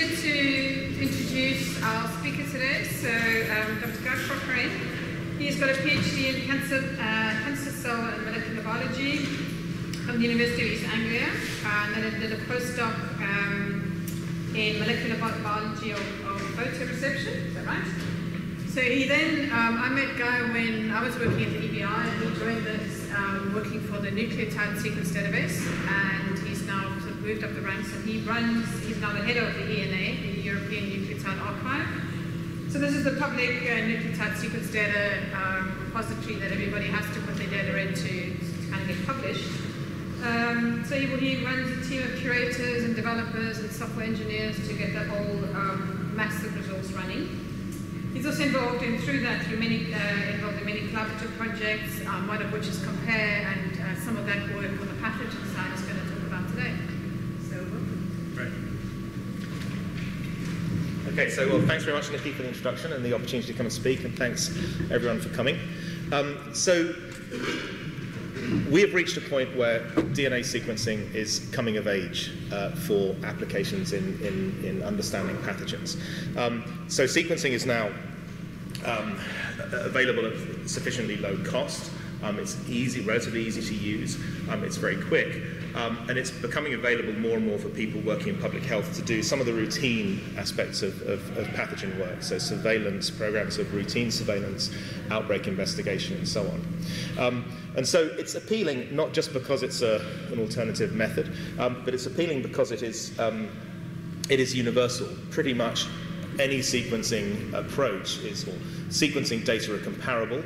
pleasure to introduce our speaker today. So, Dr. Guy Cochrane. He's got a PhD in cancer cell and molecular biology from the University of East Anglia, and then did a postdoc in molecular biology of photoreception. Is that right? So he then, I met Guy when I was working at the EBI, and he joined us working for the Nucleotide Sequence Database, and he's now sort of moved up the ranks, and he's now the head of the ENA, the European Nucleotide Archive. So this is the public nucleotide sequence data repository that everybody has to put their data into to kind of get published. So he runs a team of curators and developers and software engineers to get that whole massive resource running. He's also involved in many collaborative projects, one of which is Compare, and some of that work on the pathogen side is going to talk about today. So welcome. Great. Okay, so well, thanks very much, Nicky, for the introduction and the opportunity to come and speak, and thanks everyone for coming. So we have reached a point where DNA sequencing is coming of age for applications in understanding pathogens. So sequencing is now available at sufficiently low cost. It's relatively easy to use. It's very quick. And it's becoming available more and more for people working in public health to do some of the routine aspects of pathogen work, so surveillance, programs of routine surveillance, outbreak investigation, and so on. And so it's appealing not just because it's an alternative method, but it's appealing because it is universal. Pretty much any sequencing approach is, or sequencing data are comparable.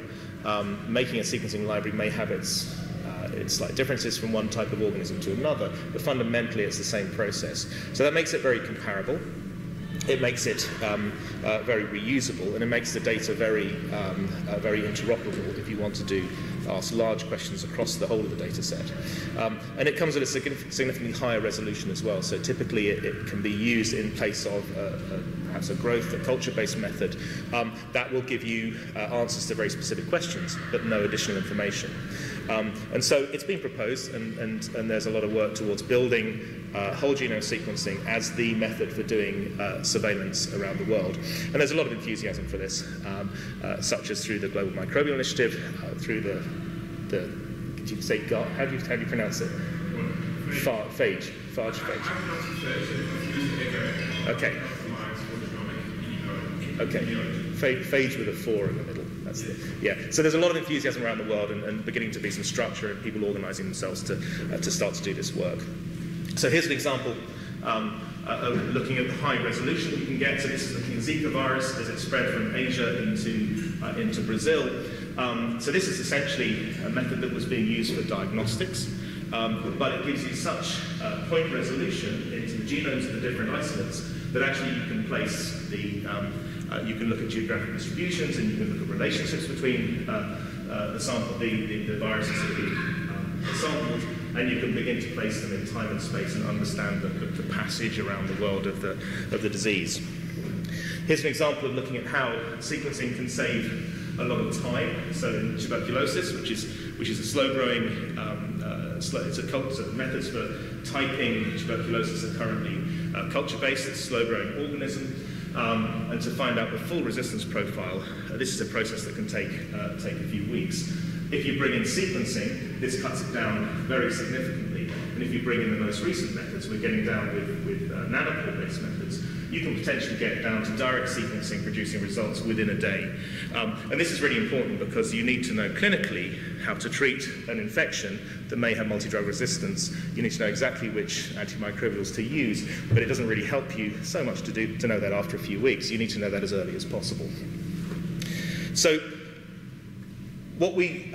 Making a sequencing library may have its slight differences from one type of organism to another, but fundamentally it's the same process. So that makes it very comparable. It makes it very reusable, and it makes the data very interoperable if you want to ask large questions across the whole of the data set. And it comes at a significantly higher resolution as well. So typically it can be used in place of perhaps a culture-based method that will give you answers to very specific questions, but no additional information. And so it's been proposed, and there's a lot of work towards building whole genome sequencing as the method for doing surveillance around the world. And there's a lot of enthusiasm for this, such as through the Global Microbial Initiative, through the did you say GART? How do you pronounce it? Phage. Okay. Okay. Phage with a 4 in the middle. That's yeah. So there's a lot of enthusiasm around the world, and beginning to be some structure and people organising themselves to start to do this work. So here's an example of looking at the high resolution that you can get. So this is looking at Zika virus as it spread from Asia into Brazil. So this is essentially a method that was being used for diagnostics, but it gives you such point resolution into the genomes of the different isolates that actually you can place you can look at geographic distributions, and you can look at relationships between the viruses that have been sampled, and you can begin to place them in time and space and understand the passage around the world of the disease. Here's an example of looking at how sequencing can save a lot of time. So in tuberculosis, which is a slow-growing, methods for typing tuberculosis are currently culture-based. It's a slow-growing organism. And to find out the full resistance profile, this is a process that can take a few weeks. If you bring in sequencing, this cuts it down very significantly. And if you bring in the most recent methods, we're getting down with nanopore-based methods, you can potentially get down to direct sequencing, producing results within a day. And this is really important because you need to know clinically how to treat an infection that may have multi-drug resistance. You need to know exactly which antimicrobials to use, but it doesn't really help you so much to know that after a few weeks. You need to know that as early as possible. So what we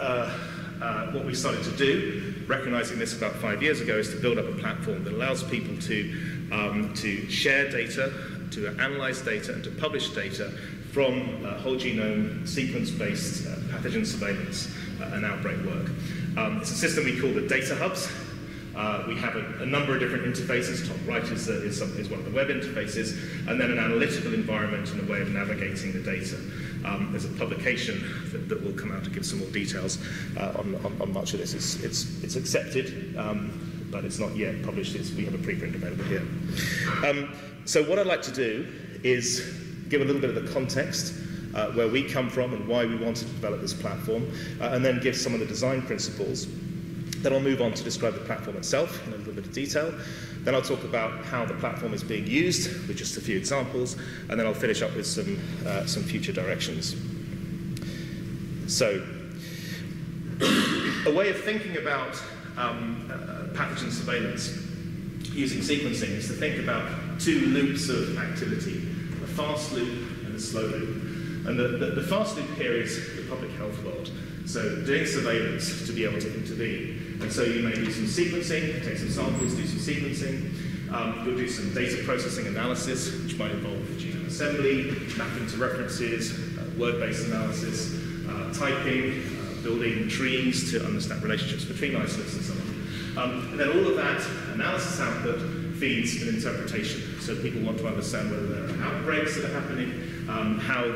started to do, recognizing this about 5 years ago, is to build up a platform that allows people to share data, to analyze data, and to publish data from whole genome sequence-based pathogen surveillance and outbreak work. It's a system we call the Data Hubs. We have a number of different interfaces. Top right is one of the web interfaces, and then an analytical environment and a way of navigating the data. There's a publication that will come out to give some more details on much of this. It's accepted but it's not yet published. We have a preprint available here. So what I'd like to do is give a little bit of the context, where we come from and why we wanted to develop this platform, and then give some of the design principles. Then I'll move on to describe the platform itself in a little bit of detail. Then I'll talk about how the platform is being used with just a few examples, and then I'll finish up with some future directions. So, a way of thinking about pathogen surveillance using sequencing is to think about two loops of activity, a fast loop and a slow loop. And the fast loop here is the public health world. So doing surveillance to be able to intervene. And so you may do some sequencing, take some samples, do some sequencing. You'll do some data processing analysis, which might involve genome assembly, mapping to references, word-based analysis, typing, building trees to understand relationships between isolates and so on. And then all of that analysis output feeds an interpretation. So people want to understand whether there are outbreaks that are happening, how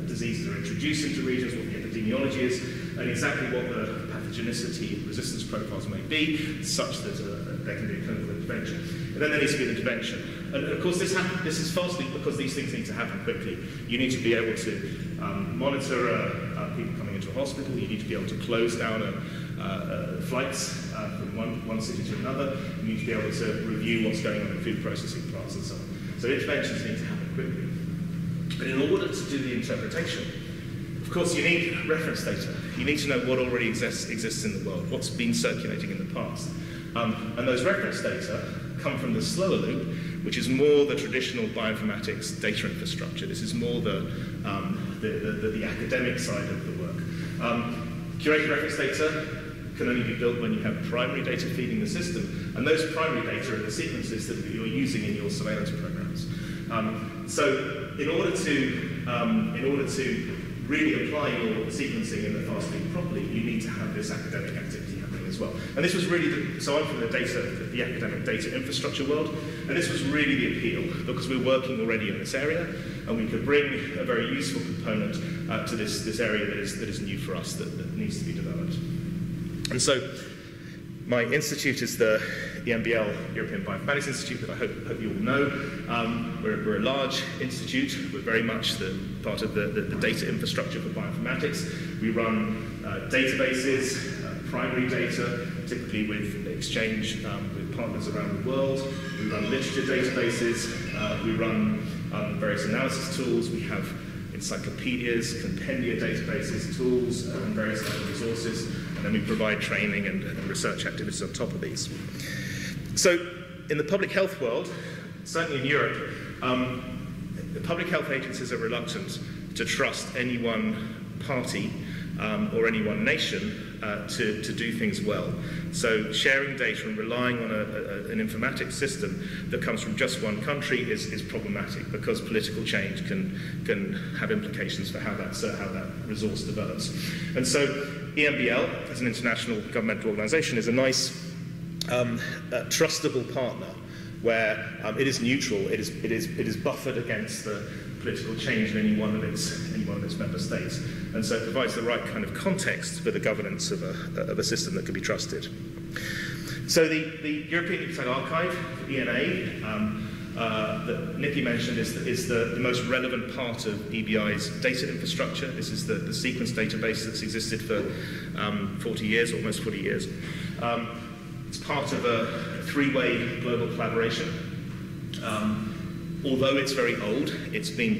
diseases are introduced into regions, what the epidemiology is, and exactly what the pathogenicity resistance profiles may be, such that there can be a clinical intervention. And then there needs to be an intervention. And of course, this is fastly because these things need to happen quickly. You need to be able to monitor people coming into a hospital. You need to be able to close down flights from one city to another. You need to be able to review what's going on in food processing plants and so on. So interventions need to happen quickly. But in order to do the interpretation, of course, you need reference data. You need to know what already exists in the world, what's been circulating in the past. And those reference data come from the slower loop, which is more the traditional bioinformatics data infrastructure. This is more the academic side of the work. Curated reference data can only be built when you have primary data feeding the system, and those primary data are the sequences that you're using in your surveillance programs. So in order to really apply your sequencing in the fast loop properly, you need to have this academic activity happening as well. And this was really so I'm from the academic data infrastructure world, and this was really the appeal, because we're working already in this area, and we could bring a very useful component to this area that is new for us, that needs to be developed. And so my institute is the EMBL, European Bioinformatics Institute, that I hope you all know. We're a large institute. We're very much part of the data infrastructure for bioinformatics. We run databases, primary data, typically with exchange with partners around the world. We run literature databases. We run various analysis tools. We have encyclopedias, compendia databases, tools, and various other resources. And then we provide training and research activities on top of these. So in the public health world, certainly in Europe, the public health agencies are reluctant to trust any one party or any one nation to do things well. So sharing data and relying on an informatics system that comes from just one country is problematic, because political change can have implications for how that resource develops. And so EMBL, as an international governmental organisation, is a nice trustable partner where it is neutral, it is buffered against the political change in any one of its member states, and so it provides the right kind of context for the governance of a system that can be trusted. So the European Nucleotide Archive, ENA, that Nicky mentioned is the most relevant part of EBI's data infrastructure. This is the sequence database that's existed for 40 years, almost 40 years. It's part of a three-way global collaboration. Although it's very old, it's been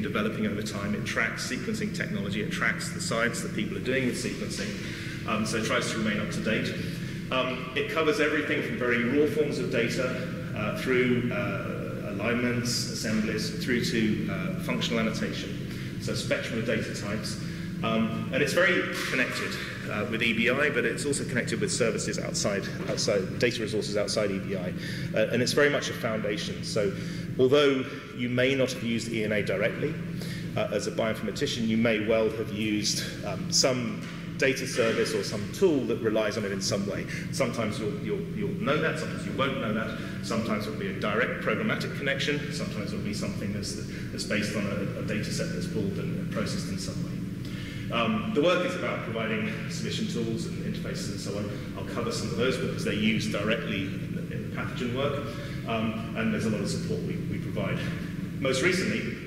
developing over time. It tracks sequencing technology, it tracks the science that people are doing with sequencing, so it tries to remain up to date. It covers everything from very raw forms of data through alignments, assemblies, through to functional annotation, so spectrum of data types. And it's very connected with EBI, but it's also connected with services outside data resources outside EBI. And it's very much a foundation. So although you may not have used ENA directly, as a bioinformatician, you may well have used some data service or some tool that relies on it in some way. Sometimes you'll know that, sometimes you won't know that. Sometimes it'll be a direct programmatic connection. Sometimes it'll be something that's based on a data set that's pulled and processed in some way. The work is about providing submission tools and interfaces and so on. I'll cover some of those because they're used directly in the pathogen work, and there's a lot of support we provide. Most recently,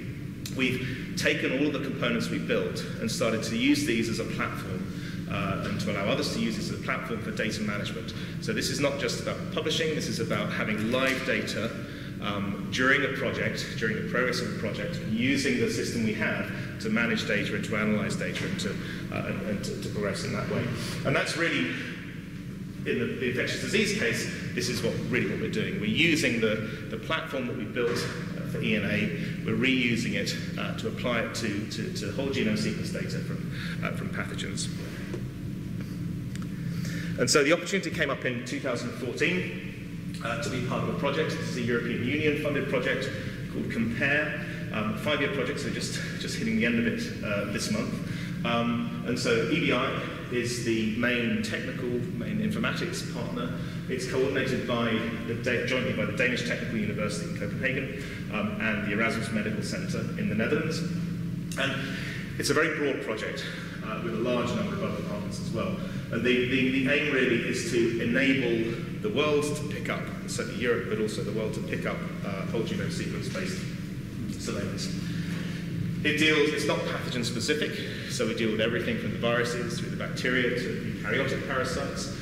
we've taken all of the components we built and started to use these as a platform and to allow others to use this as a platform for data management. So this is not just about publishing, this is about having live data during a project, during the progress of a project, using the system we have to manage data and to analyze data and to progress in that way. And that's really, in the infectious disease case, this is really what we're doing. We're using the platform that we built for ENA, we're reusing it to apply it to whole genome sequence data from pathogens. And so the opportunity came up in 2014 to be part of a project. This is a European Union funded project called COMPARE, a 5-year project, so just hitting the end of it this month. And so EBI is the main informatics partner. It's coordinated jointly by the Danish Technical University in Copenhagen and the Erasmus Medical Center in the Netherlands. And it's a very broad project with a large number of other partners as well. And the aim really is to enable the world to pick up, certainly Europe, but also the world to pick up whole genome sequence-based surveillance. It's not pathogen specific, so we deal with everything from the viruses through the bacteria to eukaryotic parasites.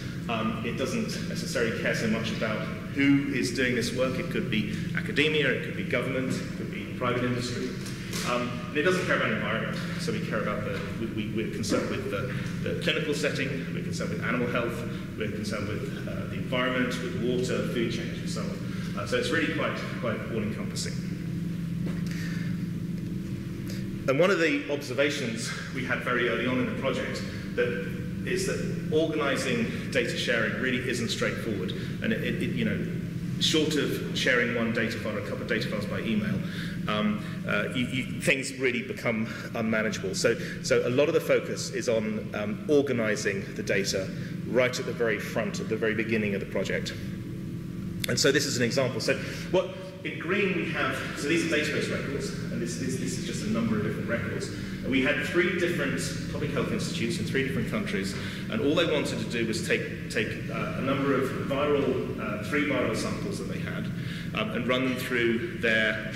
It doesn't necessarily care so much about who is doing this work. It could be academia, it could be government, it could be private industry. And it doesn't care about environment, so we care about we're concerned with the clinical setting, we're concerned with animal health, we're concerned with the environment, with water, food change, and so on. So it's really quite all-encompassing. And one of the observations we had very early on in the project is that organising data sharing really isn't straightforward, and short of sharing one data file or a couple of data files by email, things really become unmanageable. So a lot of the focus is on organising the data right at the very front, at the very beginning of the project. And so this is an example. So in green we have, so these are database records, and this is just a number of different records. And we had 3 different public health institutes in 3 different countries, and all they wanted to do was take a number of 3 viral samples that they had, and run them through their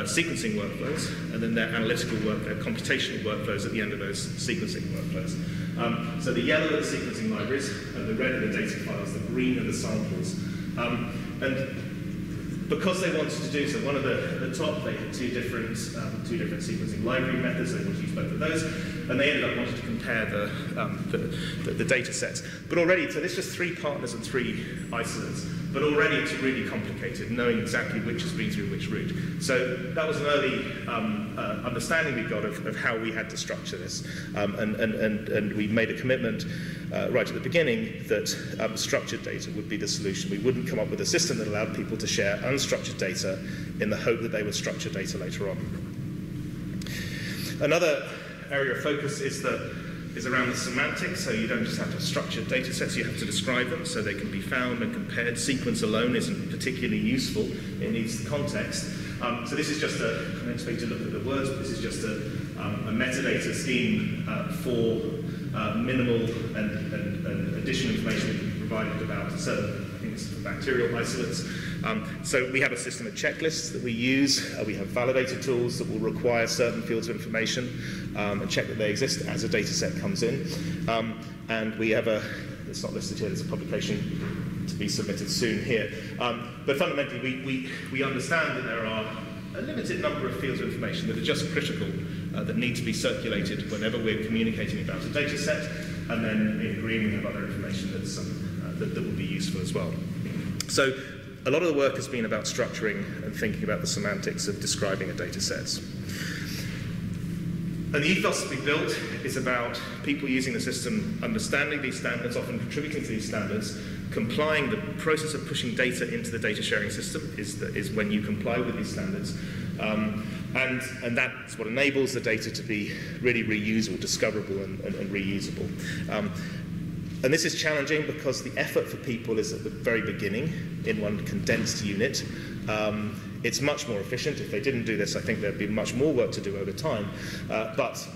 sequencing workflows, and then their analytical work, their computational workflows at the end of those sequencing workflows. So the yellow are the sequencing libraries, and the red are the data files, the green are the samples. And because they wanted to do so, one of at the top they had two different sequencing library methods. They wanted to use both of those, and they ended up wanting to compare the data sets. But already, so there's just 3 partners and 3 isolates. But already it's really complicated, knowing exactly which has been through which route. So that was an early understanding we got of how we had to structure this, and we made a commitment right at the beginning that structured data would be the solution. We wouldn't come up with a system that allowed people to share unstructured data in the hope that they would structure data later on. Another area of focus is around the semantics, so you don't just have to have structured data sets, you have to describe them so they can be found and compared. Sequence alone isn't particularly useful, it needs the context. So this is just I don't expect you to look at the words, but this is just a metadata scheme for minimal and additional information that can be provided about certain things, bacterial isolates. So we have a system of checklists that we use. We have validator tools that will require certain fields of information and check that they exist as a data set comes in. And we have it's not listed here, there's a publication to be submitted soon here. But fundamentally, we understand that there are a limited number of fields of information that are just critical, that need to be circulated whenever we're communicating about a data set, and then in green we have other information that will be useful as well. So a lot of the work has been about structuring and thinking about the semantics of describing a data set. And the ethos that we built is about people using the system, understanding these standards, often contributing to these standards, complying. The process of pushing data into the data sharing system is when you comply with these standards. And that's what enables the data to be really reusable, discoverable, and reusable. And this is challenging because the effort for people is at the very beginning in one condensed unit. It's much more efficient. If they didn't do this, I think there'd be much more work to do over time. But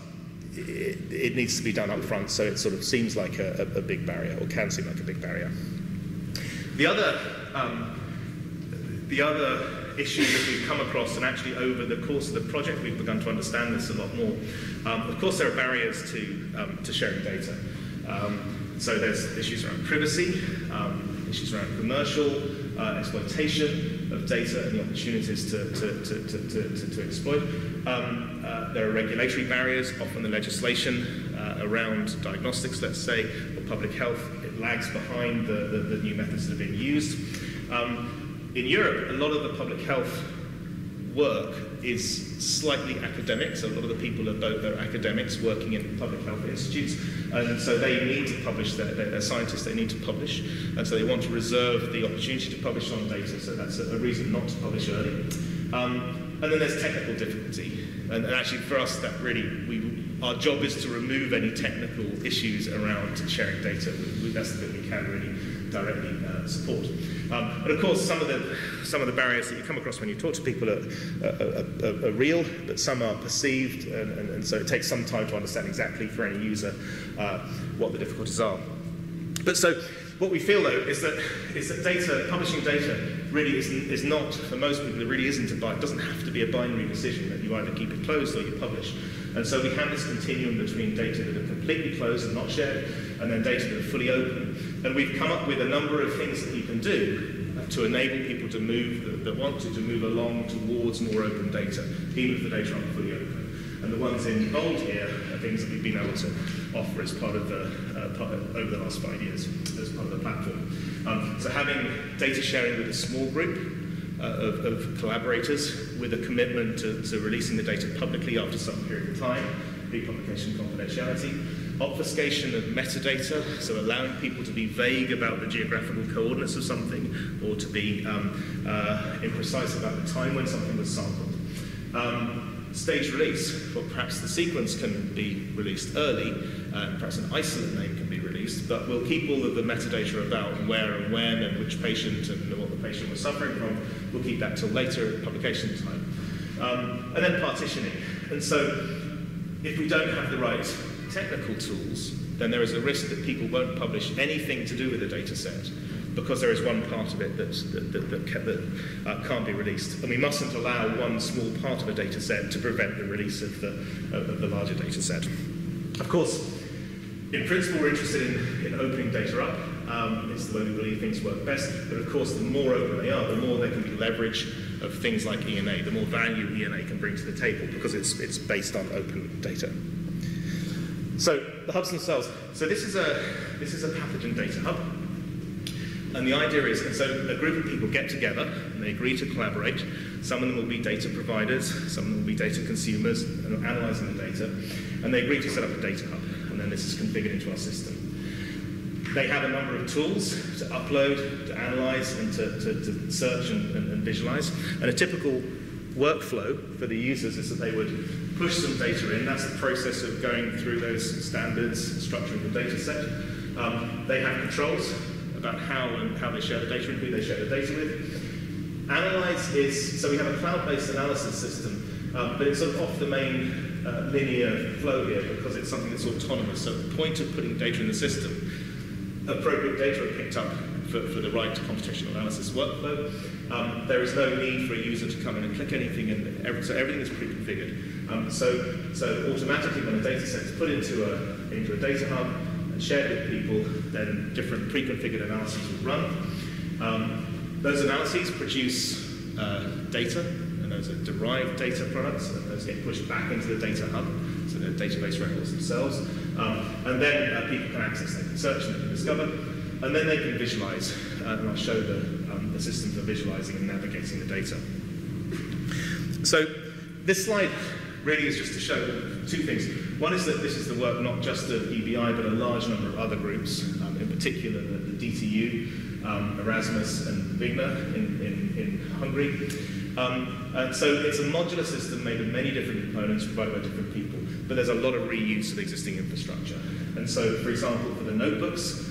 it needs to be done up front, so it sort of seems like a big barrier, or can seem like a big barrier. The other issue that we've come across, and actually over the course of the project we've begun to understand this a lot more, of course there are barriers to sharing data. So there's issues around privacy, issues around commercial exploitation of data and the opportunities to exploit. There are regulatory barriers, often the legislation around diagnostics, let's say, or public health. It lags behind the new methods that are being used. In Europe, a lot of the public health work is slightly academic, so a lot of the people are academics working in public health institutes, and so they need to publish, they're scientists, they need to publish, and so they want to reserve the opportunity to publish on data, so that's a reason not to publish early. And then there's technical difficulty, and actually for us that really, our job is to remove any technical issues around sharing data. That's the bit we can really directly support. And of course, some of the barriers that you come across when you talk to people are real, but some are perceived, and so it takes some time to understand exactly for any user what the difficulties are. But so what we feel though is that publishing data really is not, for most people, it really isn't it doesn't have to be a binary decision that you either keep it closed or you publish. And so we have this continuum between data that are completely closed and not shared, and then data that are fully open. And we've come up with a number of things that you can do to enable people to move, that want to move along towards more open data, even if the data aren't fully open. And the ones in bold here are things that we've been able to offer as part of over the last 5 years as part of the platform. So having data sharing with a small group of collaborators with a commitment to releasing the data publicly after some period of time, pre-publication confidentiality, obfuscation of metadata, so allowing people to be vague about the geographical coordinates of something, or to be imprecise about the time when something was sampled. Stage release, well, perhaps the sequence can be released early, perhaps an isolate name can be released, but we'll keep all of the metadata about where and when and which patient and what the patient was suffering from. We'll keep that till later at publication time. And then partitioning. And so if we don't have the right technical tools, then there is a risk that people won't publish anything to do with the data set, because there is one part of it that can't be released. And we mustn't allow one small part of a data set to prevent the release of the larger data set. Of course, in principle, we're interested in opening data up. It's the way we believe things work best. But of course, the more open they are, the more there can be leverage of things like ENA, the more value ENA can bring to the table, because it's based on open data. So the hubs themselves. So this is a pathogen data hub. And the idea is, and so a group of people get together and they agree to collaborate. Some of them will be data providers, some of them will be data consumers and analysing the data, and they agree to set up a data hub, and then this is configured into our system. They have a number of tools to upload, to analyse, and to search and visualise. And a typical workflow for the users is that they would push some data in. That's the process of going through those standards, structuring the data set. They have controls about how they share the data and who they share the data with. Analyze is, so we have a cloud-based analysis system, but it's sort of off the main linear flow here because it's something that's autonomous. So at the point of putting data in the system, appropriate data are picked up for the right computational analysis workflow. There is no need for a user to come in and click anything, and so everything is pre-configured. So automatically when a data set is put into a data hub, shared with people, then different pre-configured analyses will run. Those analyses produce data, and those are derived data products, and those get pushed back into the data hub, so they're database records themselves. And then people can access, they can search, and they can discover, and then they can visualize, and I'll show the system for visualizing and navigating the data. So this slide really is just to show two things. One is that this is the work not just of EBI, but a large number of other groups, in particular the DTU, Erasmus and Vigna in Hungary. And so it's a modular system made of many different components provided by different people, but there's a lot of reuse of existing infrastructure. And so, for example, for the notebooks,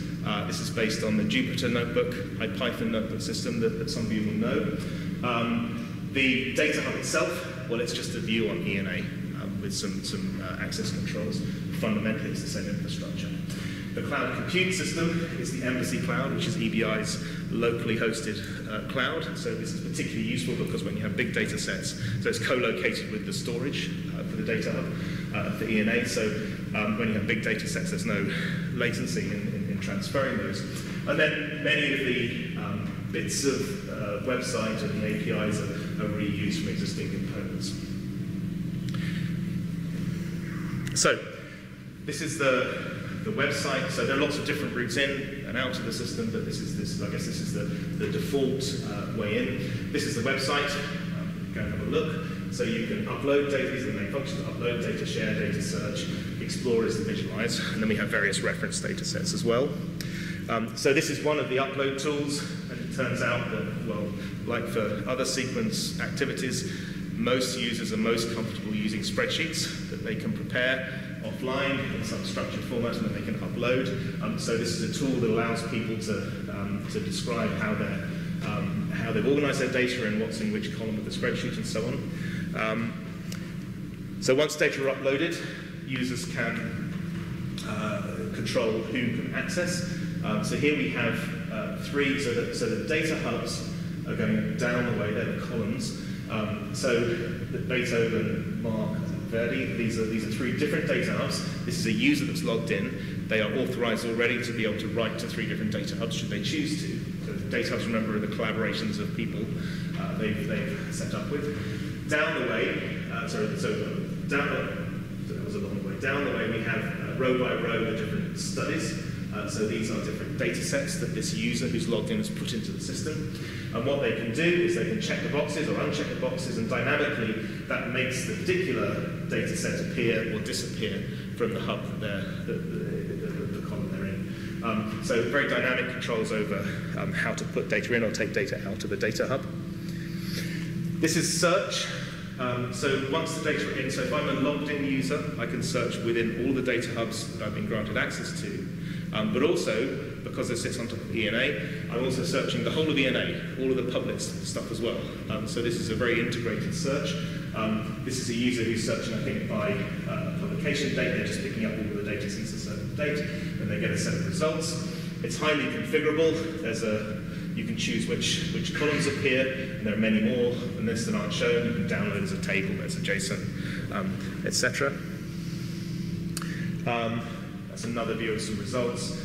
this is based on the Jupyter notebook, IPython notebook system that some of you will know. The data hub itself, well, it's just a view on ENA. with some access controls. Fundamentally, it's the same infrastructure. The cloud compute system is the Embassy Cloud, which is EBI's locally hosted cloud. So this is particularly useful because when you have big data sets, so it's co-located with the storage for the data hub for ENA. So when you have big data sets, there's no latency in transferring those. And then many of the bits of website and the APIs are reused from existing components. So this is the website. So there are lots of different routes in and out of the system, but I guess this is the default way in. This is the website. Go and have a look. So you can upload data. These are the main functions: upload, data share, data search. Explore is the visualize, and then we have various reference data sets as well. So this is one of the upload tools, and it turns out that, well, like for other sequence activities, most users are most comfortable using spreadsheets that they can prepare offline in some structured format and then they can upload. So this is a tool that allows people to describe how they've organised their data and what's in which column of the spreadsheet and so on. So once data are uploaded, users can control who can access. So here we have three, so the data hubs are going down the way, they're the columns. So the Beethoven, Mark, Verdi, these are three different data hubs. This is a user that's logged in. They are authorized already to be able to write to three different data hubs should they choose to. So the data hubs, remember, are the collaborations of people they've set up with. Down the way, that was a long way. Down the way we have row by row the different studies. So these are different data sets that this user who's logged in has put into the system. And what they can do is they can check the boxes or uncheck the boxes, and dynamically that makes the particular data set appear or disappear from the hub that the column they're in. So very dynamic controls over how to put data in or take data out of a data hub. This is search. So once the data are in, so if I'm a logged in user, I can search within all the data hubs that I've been granted access to. But also, because it sits on top of ENA, I'm also searching the whole of ENA, all of the public stuff as well. So this is a very integrated search. This is a user who's searching, I think, by publication date. They're just picking up all of the data since a certain date, and they get a set of results. It's highly configurable. You can choose which columns appear, and there are many more than this that aren't shown. You can download as a table, as a JSON, etc. That's another view of some results.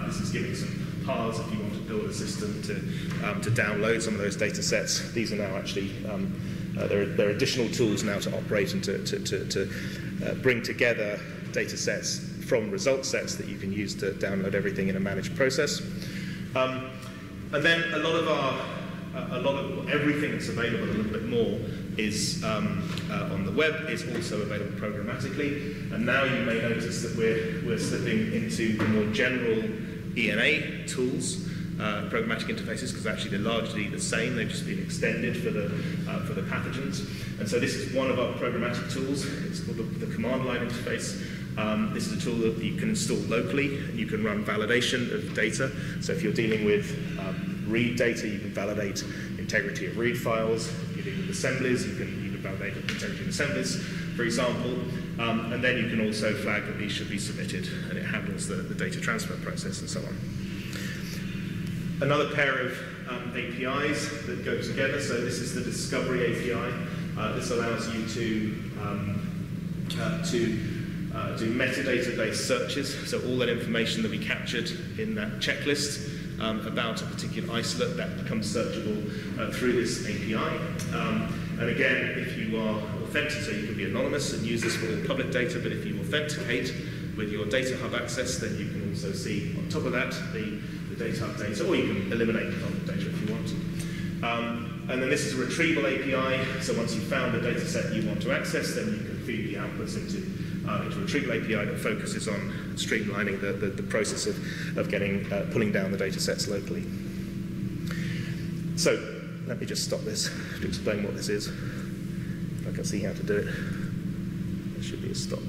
This is giving some paths if you want to build a system to download some of those data sets. These are now actually, there are additional tools now to operate and to bring together data sets from result sets that you can use to download everything in a managed process. And then a lot of everything that's available, a little bit more, is on the web, is also available programmatically. And now you may notice that we're slipping into the more general ENA tools, programmatic interfaces, because actually they're largely the same. They've just been extended for the pathogens. And so this is one of our programmatic tools. It's called the command line interface. This is a tool that you can install locally, and you can run validation of data. So if you're dealing with read data, you can validate integrity of read files. If you're dealing with assemblies, you can validate integrity of assemblies, for example. And then you can also flag that these should be submitted, and it handles the data transfer process and so on. Another pair of APIs that go together. So this is the Discovery API. This allows you to do metadata-based searches, so all that information that we captured in that checklist about a particular isolate, that becomes searchable through this API. And again, if you are authentic, so you can be anonymous and use this for all public data, but if you authenticate with your data hub access, then you can also see on top of that the data hub data, or you can eliminate the public data if you want. And then this is a retrieval API, so once you've found the data set you want to access, then you can feed the outputs into a retrieval API that focuses on streamlining the process of pulling down the data sets locally. So let me just stop this to explain what this is. If I can see how to do it. There should be a stop.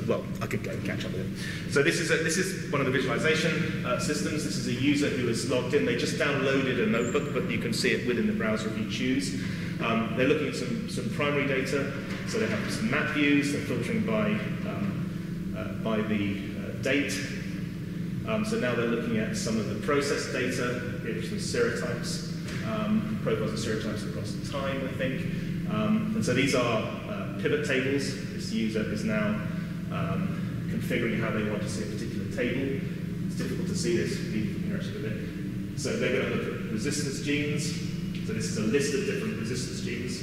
Well, I can go and catch up with it. So this is one of the visualization systems. This is a user who has logged in. They just downloaded a notebook, but you can see it within the browser if you choose. They're looking at some primary data, so they have some map views, they're filtering by the date. So now they're looking at some of the process data, here are some serotypes, profiles of serotypes across time, I think. And so these are pivot tables. This user is now configuring how they want to see a particular table. It's difficult to see this, a bit. So they're going to look at resistance genes. So this is a list of different resistance genes.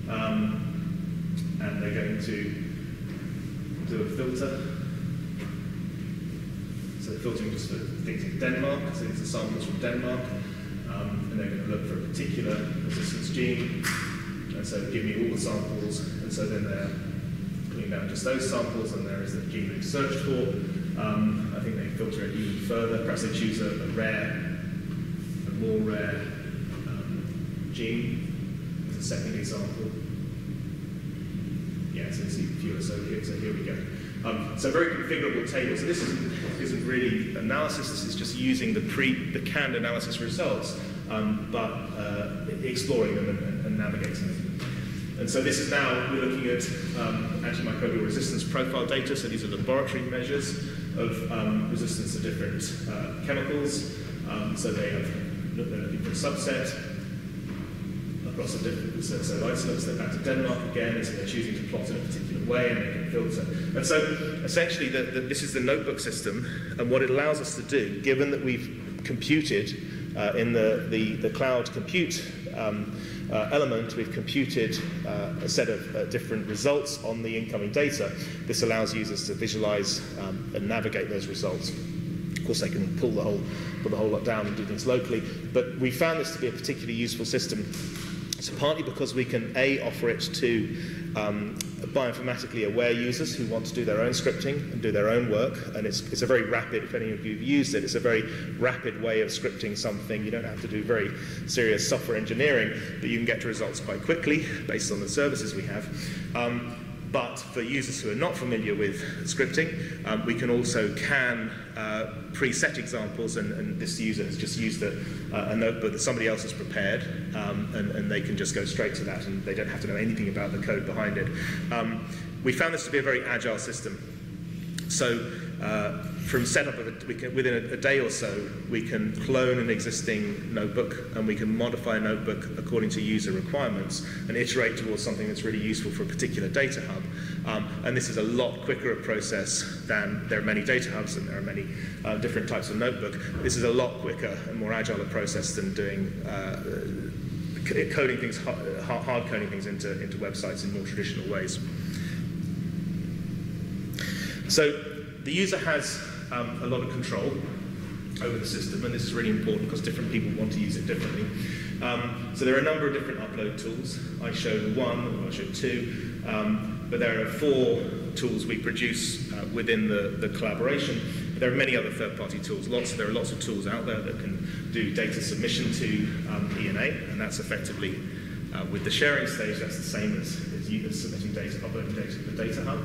And they're going to do a filter. So they're filtering just for things in Denmark. So these are samples from Denmark. And they're going to look for a particular resistance gene. And so give me all the samples. And so then they're putting down just those samples, and there is the gene they've searched for. I think they filter it even further. Perhaps they choose a more rare gene as a second example. Yeah, so it's fewer, so here we go. So very configurable table. So this isn't really analysis. This is just using the canned analysis results, but exploring them and navigating them. And so this is now, we're looking at antimicrobial resistance profile data. So these are laboratory measures of resistance to different chemicals. So they're looking for a subset across a different set of isolates. They're back to Denmark again, so they're choosing to plot in a particular way, and they can filter. And so essentially this is the notebook system, and what it allows us to do, given that we've computed in the cloud compute element, we've computed a set of different results on the incoming data. This allows users to visualize and navigate those results. Of course, they can pull the whole lot down and do things locally, but we found this to be a particularly useful system. So partly because we can offer it to bioinformatically aware users who want to do their own scripting and do their own work, and it's a very rapid, if any of you have used it, it's a very rapid way of scripting something. You don't have to do very serious software engineering, but you can get to results quite quickly based on the services we have. But for users who are not familiar with scripting, we can also preset examples, and this user has just used a notebook that somebody else has prepared, and they can just go straight to that, and they don't have to know anything about the code behind it. We found this to be a very agile system. So from setup of it, within a day or so, we can clone an existing notebook, and we can modify a notebook according to user requirements and iterate towards something that's really useful for a particular data hub. And this is a lot quicker a process than there are many data hubs and there are many different types of notebook. This is a lot quicker and more agile a process than doing coding things, hard coding things into websites in more traditional ways. So the user has a lot of control over the system, and this is really important because different people want to use it differently. So there are a number of different upload tools. I showed one, or I showed two, but there are 4 tools we produce within the collaboration. But there are many other third-party tools. There are lots of tools out there that can do data submission to ENA, and that's effectively, with the sharing stage, that's the same as submitting data, uploading data to the data hub.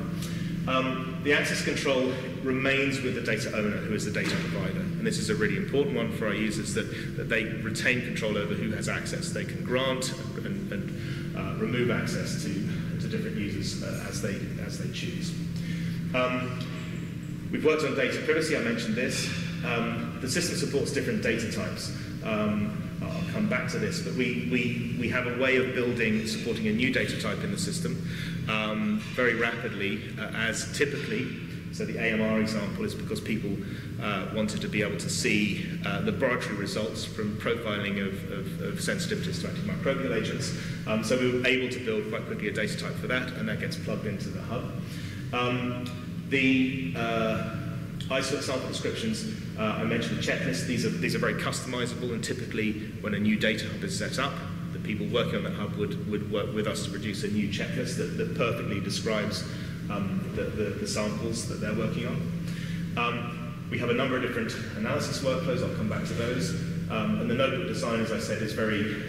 The access control remains with the data owner, who is the data provider. And this is a really important one for our users, that they retain control over who has access. They can grant and remove access to different users as they choose. We've worked on data privacy, I mentioned this. The system supports different data types. I'll come back to this, but we have a way of supporting a new data type in the system very rapidly, as typically. So the AMR example is because people wanted to be able to see laboratory results from profiling of sensitivities to antimicrobial agents. So we were able to build quite quickly a data type for that, and that gets plugged into the hub. The isolate sample descriptions, I mentioned the checklist. These are very customizable, and typically when a new data hub is set up, the people working on that hub would work with us to produce a new checklist that perfectly describes the samples that they're working on. We have a number of different analysis workflows. I'll come back to those. And the notebook design, as I said, is very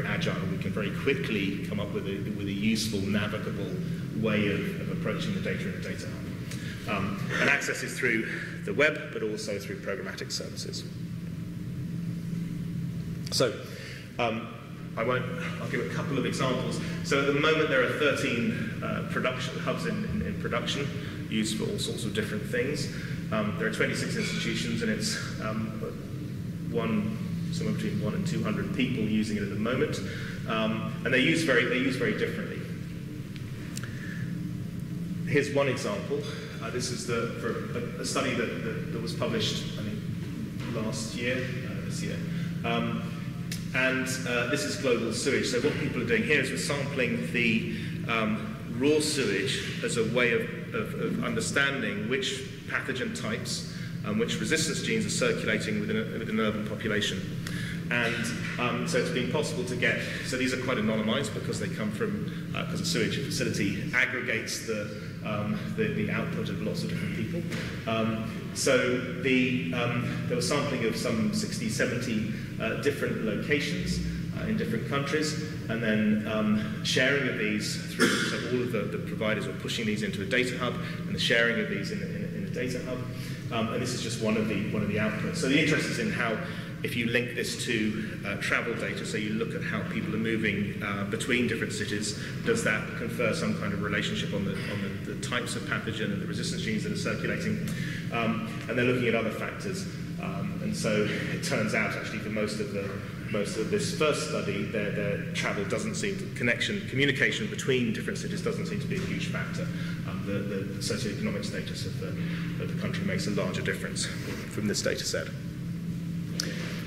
agile. We can very quickly come up with a useful, navigable way of approaching the data in the data hub. And access is through the web, but also through programmatic services. So, I'll give a couple of examples. So at the moment there are 13 production hubs in production, used for all sorts of different things. There are 26 institutions, and it's somewhere between 1 and 200 people using it at the moment, and they use very differently. Here's one example. This is for a study that was published, I think, this year. This is global sewage. So what people are doing here is we're sampling the raw sewage as a way of understanding which pathogen types and which resistance genes are circulating within an urban population. And so it's been possible to get, so these are quite anonymized because they come from, because a sewage facility aggregates the output of lots of different people. There was sampling of some 60, 70 different locations in different countries, and then sharing of these through, so all of the providers were pushing these into a data hub, and the sharing of these in a data hub. And this is just one of the outputs. So the interest is in how, if you link this to travel data, so you look at how people are moving between different cities, does that confer some kind of relationship on the types of pathogen and the resistance genes that are circulating? And they're looking at other factors. And so it turns out, actually, for most of this first study, their travel doesn't seem to, communication between different cities doesn't seem to be a huge factor. The socioeconomic status of the country makes a larger difference from this data set.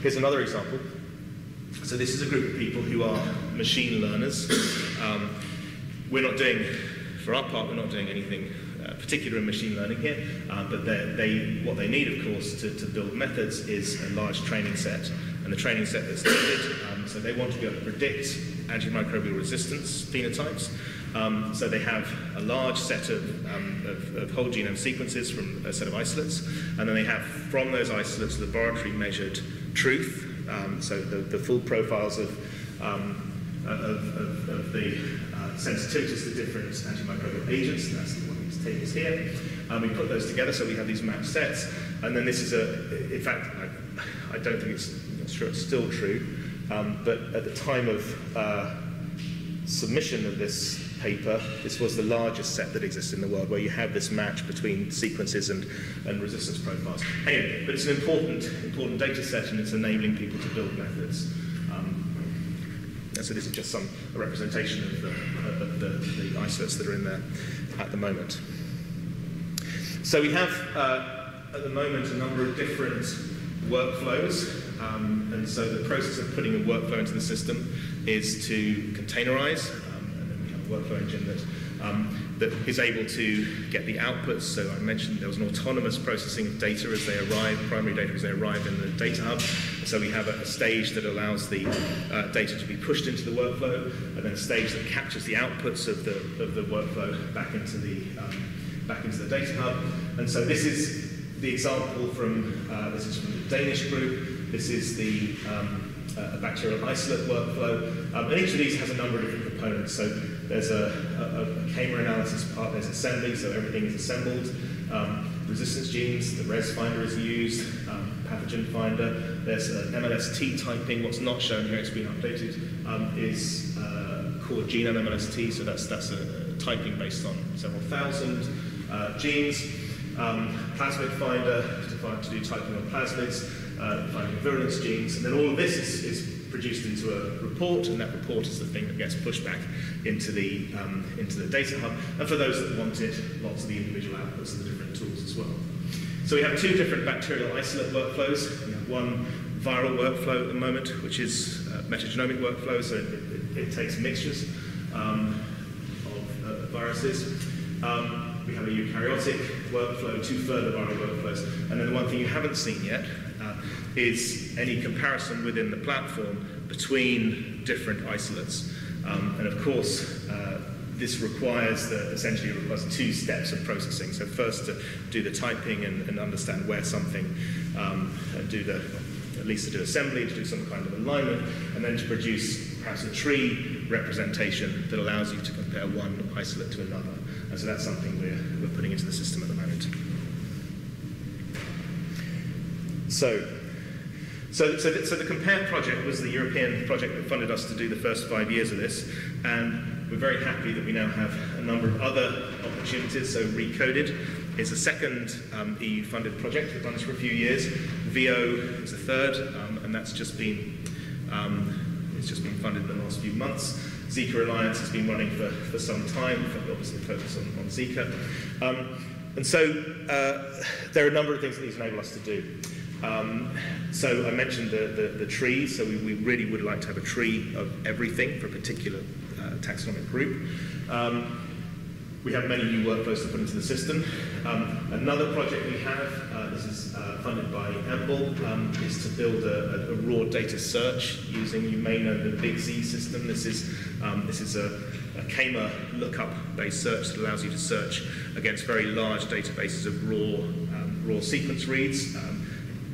Here's another example. So this is a group of people who are machine learners. We're not doing, for our part, we're not doing anything particular in machine learning here, but what they need, of course, to build methods is a large training set. And the training set that's needed, so they want to be able to predict antimicrobial resistance phenotypes. So they have a large set of whole genome sequences from a set of isolates, and then they have, from those isolates, laboratory measured truth, so the full profiles of the sensitivities to different antimicrobial agents. And that's the one these tables here. We put those together, so we have these matched sets, and then this is in fact, I don't think I'm sure it's still true, but at the time of submission of this paper, this was the largest set that exists in the world, where you have this match between sequences and resistance profiles. Anyway, but it's an important data set, and it's enabling people to build methods. And so this is just a representation of the isolates that are in there at the moment. So we have, at the moment, a number of different workflows. And so the process of putting a workflow into the system is to containerize, and then we have a workflow engine that is able to get the outputs. So I mentioned there was an autonomous processing of data as they arrive, primary data as they arrive in the data hub. So we have a stage that allows the data to be pushed into the workflow, and then a stage that captures the outputs of the workflow back into the data hub. And so this is the example from the Danish group. This is the bacterial isolate workflow. And each of these has a number of different components. So there's a KEMA analysis part, there's assembly, so everything is assembled. Resistance genes, the res finder is used, pathogen finder. There's MLST typing. What's not shown here, it's been updated, is called genome MLST, so that's a typing based on several thousand genes. Plasmid finder to do typing on plasmids, finding virulence genes, and then all of this is produced into a report, and that report is the thing that gets pushed back into the data hub. And for those that want it, lots of the individual outputs of the different tools as well. So we have two different bacterial isolate workflows. We have one viral workflow at the moment, which is metagenomic workflow, so it takes mixtures of viruses. We have a eukaryotic workflow, two further viral workflows, and then the one thing you haven't seen yet is any comparison within the platform between different isolates. And of course, this essentially requires two steps of processing. So first to do the typing and understand where something, at least to do assembly, to do some kind of alignment, and then to produce perhaps a tree representation that allows you to compare one isolate to another. And so that's something we're putting into the system at the moment. So So the COMPARE project was the European project that funded us to do the first 5 years of this, and we're very happy that we now have a number of other opportunities. So Recoded is a second EU-funded project that runs for a few years. VO is a third, and that's just been funded in the last few months. Zika Alliance has been running for some time, obviously focused on Zika. And so there are a number of things that these enable us to do. So I mentioned the trees, so we really would like to have a tree of everything for a particular taxonomic group. We have many new workflows to put into the system. Another project we have, this is funded by EMBL, is to build a raw data search using, you may know, the Big Z system. This is a KMA lookup-based search that allows you to search against very large databases of raw sequence reads.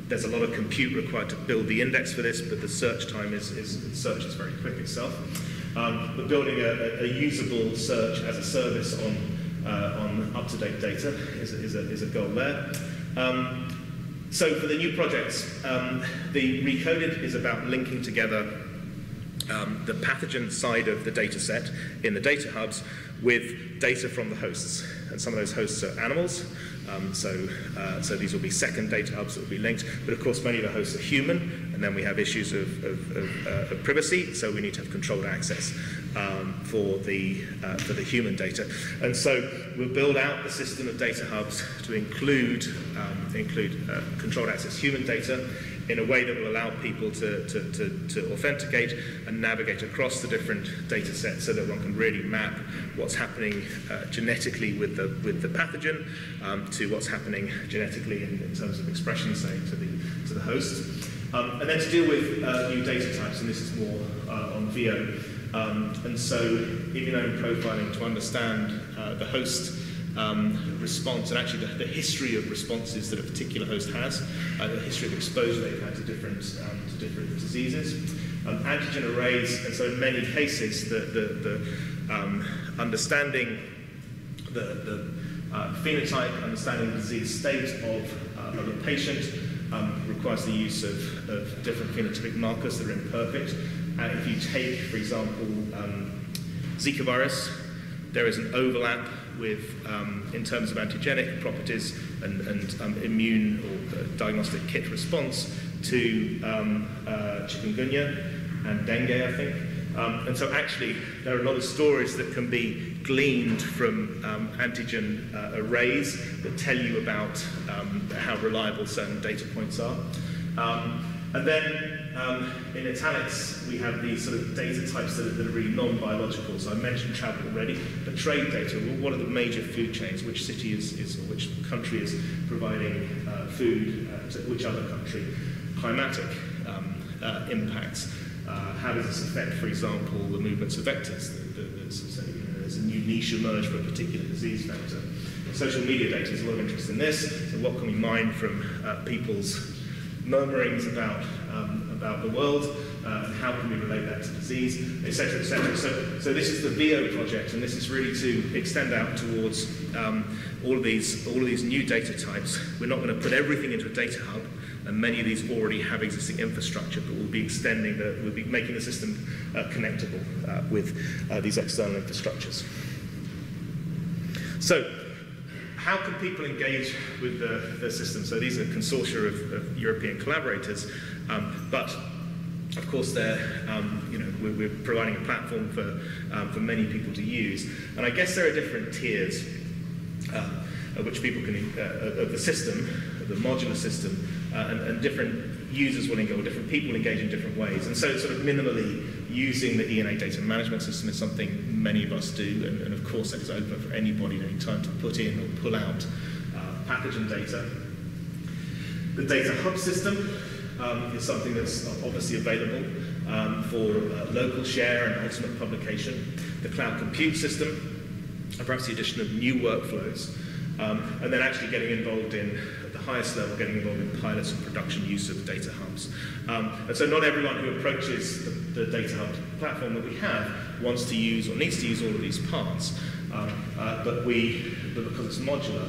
There's a lot of compute required to build the index for this, but the search time search is very quick itself. But building a usable search as a service on up-to-date data is a goal there. So for the new projects, the Recoded is about linking together the pathogen side of the data set in the data hubs with data from the hosts. And some of those hosts are animals. So these will be second data hubs that will be linked, but of course many of the hosts are human, and then we have issues of privacy, so we need to have controlled access for the human data. And so we'll build out the system of data hubs to include controlled access human data in a way that will allow people to authenticate and navigate across the different data sets so that one can really map what's happening genetically with the pathogen to what's happening genetically in terms of expression, say, to the host. And then to deal with new data types, and this is more on VO. And so immunome profiling to understand the host response, and actually the history of responses that a particular host has, the history of exposure they've had to different diseases, antigen arrays, and so in many cases the understanding the phenotype, understanding the disease state of a patient requires the use of different phenotypic markers that are imperfect. If you take, for example, Zika virus, there is an overlap with, in terms of antigenic properties and immune or diagnostic kit response to chikungunya and dengue, I think. And so actually, there are a lot of stories that can be gleaned from antigen arrays that tell you about how reliable certain data points are. And then in italics, we have these sort of data types that are really non-biological. So I mentioned travel already, but trade data, what are the major food chains? Which city or which country is providing food to which other country? Climatic impacts. How does this affect, for example, the movements of vectors? There's a new niche emerged for a particular disease vector. Social media data, there's a lot of interest in this. So what can we mine from people's murmurings about the world, and how can we relate that to disease, etc., etc. So this is the VO project, and this is really to extend out towards all of these new data types. We're not going to put everything into a data hub, and many of these already have existing infrastructure, but we'll be we'll be making the system connectable with these external infrastructures. So, how can people engage with the system? So these are a consortia of European collaborators, but of course we're providing a platform for many people to use. And I guess there are different tiers at which people can, of the system, of the modular system, and different users will engage, or different people engage in different ways. And so sort of minimally using the ENA data management system is something many of us do, and of course that is open for anybody at any time to put in or pull out pathogen data. The data hub system is something that's obviously available for local share and ultimate publication. The cloud compute system, and perhaps the addition of new workflows, and then actually getting involved in, at the highest level, getting involved in pilots and production use of data hubs. And so not everyone who approaches the data hub platform that we have wants to use or needs to use all of these parts, but because it's modular,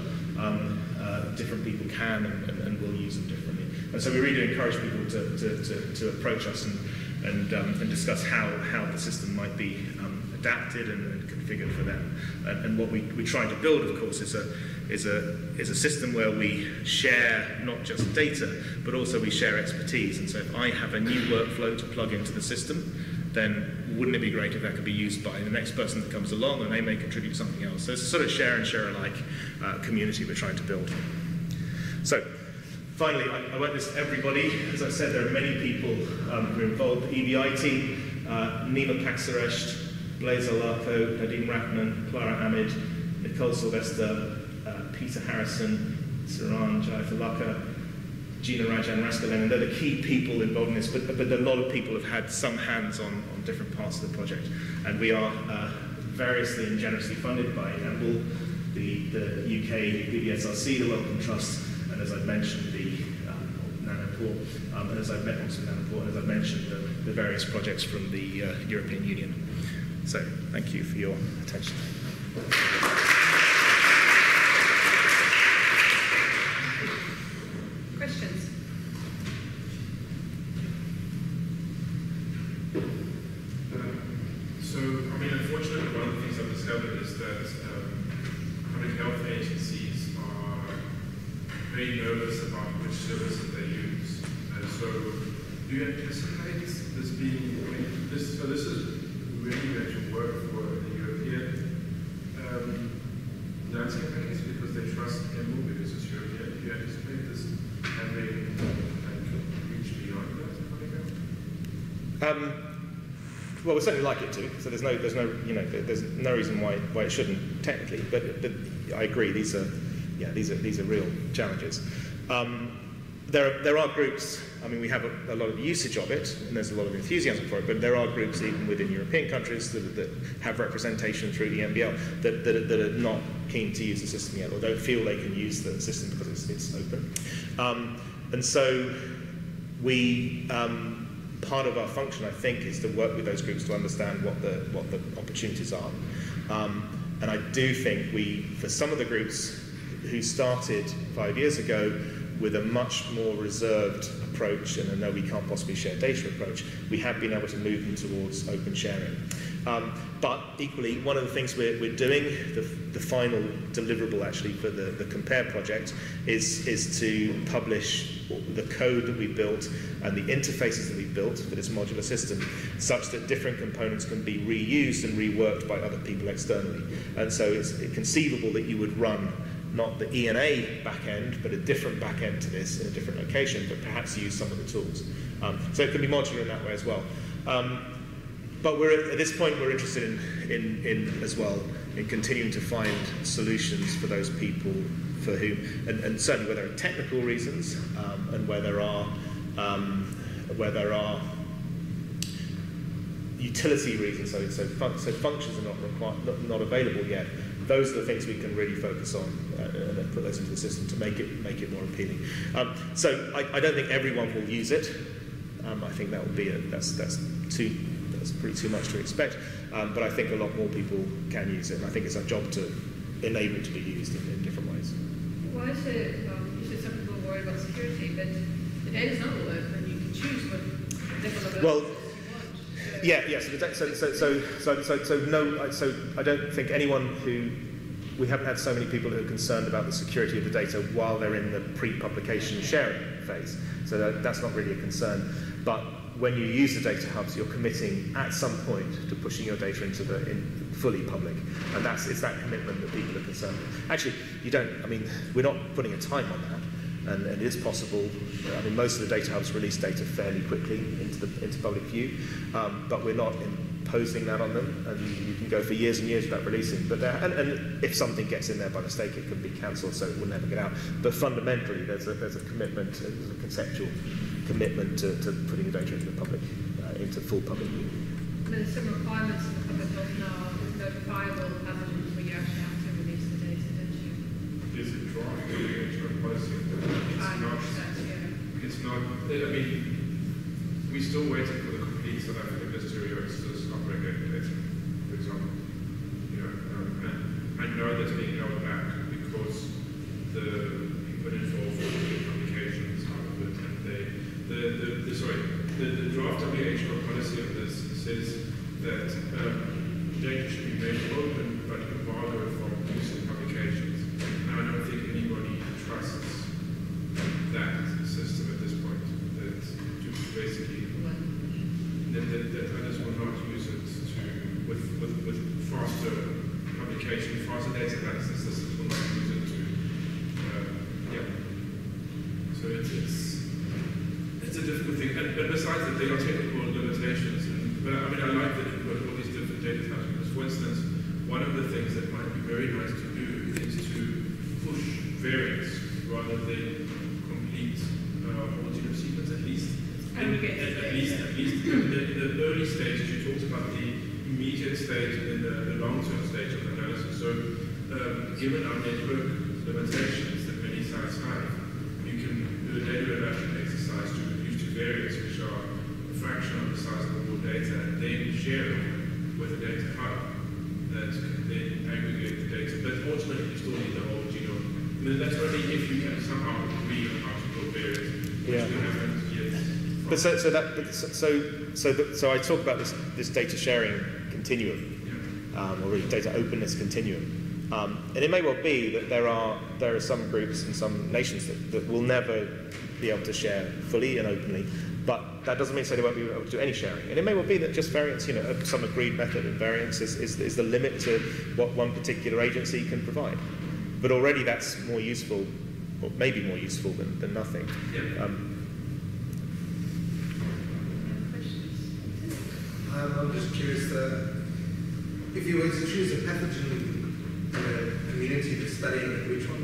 different people can and will use them differently. And so we really do encourage people to approach us and discuss how the system might be adapted and configured for them. And what we're trying to build, of course, is a system where we share not just data, but also we share expertise. And so if I have a new workflow to plug into the system, then wouldn't it be great if that could be used by the next person that comes along and they may contribute something else. So it's a sort of share and share alike community we're trying to build. So finally, I won't list everybody. As I said, there are many people who are involved. The EBI team, Nima Paksaresht, Blaise Alarko, Nadine Rachman, Clara Ahmed, Nicole Sylvester, Peter Harrison, Saran Jayafalaka, Gina Rajan Raskalen, and they're the key people involved in this, but a lot of people have had some hands on different parts of the project. And we are variously and generously funded by EMBL, the UK BDSRC, the Wellcome Trust, and as I've mentioned, the Nanopore, and as I've mentioned, the various projects from the European Union. So thank you for your attention. Questions? So, I mean, unfortunately, one of the things I've discovered is that public health agencies are very nervous about which services they use. And so, do you anticipate this being, I mean, this is really going to work for the European landscape, I guess, because they trust EMBL because it's European. Do you anticipate this having reach beyond that? Well, we certainly like it to. So there's no reason why it shouldn't technically. But I agree. These are real challenges. There are groups. I mean, we have a lot of usage of it, and there's a lot of enthusiasm for it. But there are groups even within European countries that have representation through EMBL that are not keen to use the system yet, or don't feel they can use the system because it's open. And so we. Part of our function, I think, is to work with those groups to understand what the opportunities are. And I do think for some of the groups who started 5 years ago with a much more reserved approach and a no, we can't possibly share data approach, we have been able to move them towards open sharing. But equally, one of the things we're doing, the final deliverable actually for the Compare project, is to publish the code that we built and the interfaces that we built for this modular system, such that different components can be reused and reworked by other people externally. And so it's conceivable that you would run not the ENA backend, but a different backend to this in a different location, but perhaps use some of the tools. So it can be modular in that way as well. But at this point, we're interested in as well in continuing to find solutions for those people for whom, and certainly where there are technical reasons and where there are utility reasons. So functions are not available yet. Those are the things we can really focus on and put those into the system to make it more appealing. So I don't think everyone will use it. I think that would be that's pretty too much to expect. But I think a lot more people can use it, and I think it's our job to enable it to be used in different ways. Why is it? You said some people worry about security, but the data is not all open. You can choose what level of well, you want. So I don't think anyone we haven't had so many people who are concerned about the security of the data while they're in the pre-publication sharing phase. So that's not really a concern. But when you use the data hubs, you're committing at some point to pushing your data into fully public, and it's that commitment that people are concerned with. Actually, we're not putting a time on that, and it is possible. I mean, most of the data hubs release data fairly quickly into public view, but we're not imposing that on them, and you can go for years and years without releasing. But and if something gets in there by mistake, it can be cancelled, so it will never get out. But fundamentally, there's a commitment, there's a conceptual commitment to putting the data into the public, into full public view. There's some requirements in the public health now with notifiable pathogens where you actually have to release the data, don't you? Is it trying to replace it? It's not. I mean, we're still waiting for the complete South African history of outbreak data, for example. I know that's being held back because the people involved in the publications out of it, and draft WHO policy of this says that data should be made open but embargoed from use in publications. And I don't think anybody trusts that system at this point. That basically that others will not use it with faster publication, faster data analysis systems will not use it to So it's a difficult thing. But besides that, there are technical limitations. But I mean, I like that you've got all these different data types. Because, for instance, one of the things that might be very nice to do is to push variants rather than complete whole genome sequence, at least. In the early stages, you talked about the immediate stage and then the long-term stage of analysis. So, given our network limitations that many sites have, you can do a data reduction exercise to reduce two variants, which are a fraction of the size of the raw data, and then share it with a data hub that can then aggregate the data. But ultimately, you still need the whole genome. And then that's only if you can somehow agree on how to build variants, which we haven't yet. But so I talk about this data sharing continuum, or really data openness continuum. And it may well be that there are some groups and some nations that will never be able to share fully and openly, but that doesn't mean they won't be able to do any sharing. And it may well be that just variants, some agreed method of variants is the limit to what one particular agency can provide. But already that's more useful, or maybe more useful than nothing. I'm just curious, if you were to choose a pathogen community that's studying it, which one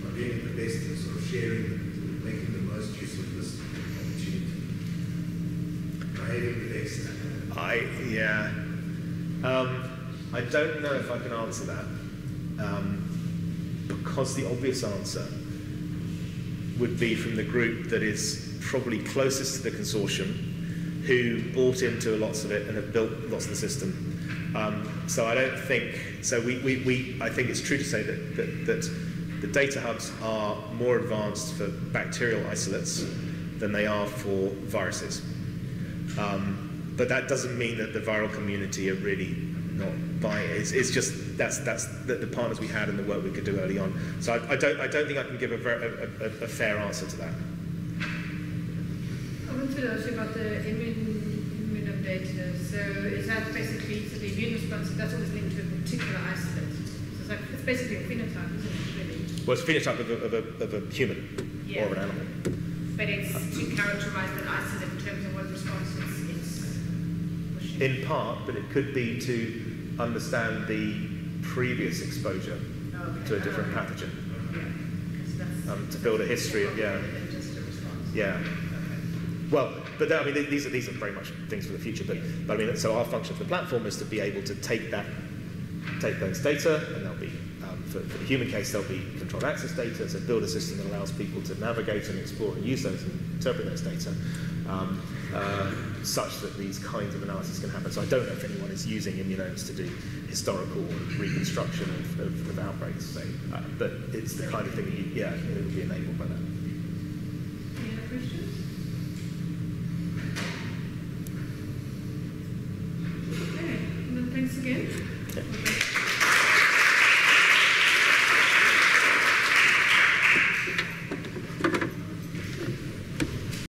are doing the best in sort of sharing and making the most use of this opportunity? Behaving the best? I don't know if I can answer that, because the obvious answer would be from the group that is probably closest to the consortium, who bought into lots of it and have built lots of the system. So I don't think, I think it's true to say that the data hubs are more advanced for bacterial isolates than they are for viruses. But that doesn't mean that the viral community are really not buying it. It's just, that's the partners we had and the work we could do early on. So I don't think I can give a fair answer to that. I wanted to ask you about the immune of data. So is that basically the immune response, that's always linked to a particular isolate? So it's basically a phenotype, isn't it, really? Well, it's a phenotype of a human or of an animal. But it's to characterize that isolate in terms of what response it's pushing. In part, but it could be to understand the previous exposure to a different pathogen. To build a history of, just a response. Well, but I mean, these are very much things for the future. But I mean, so our function for the platform is to be able to take those data, and there'll be for the human case there'll be controlled access data. So build a system that allows people to navigate and explore and use those and interpret those data, such that these kinds of analysis can happen. So I don't know if anyone is using immunomes to do historical reconstruction of outbreaks, say, but it's the kind of thing that it will be enabled by that. Any other questions? Okay, well, then thanks again.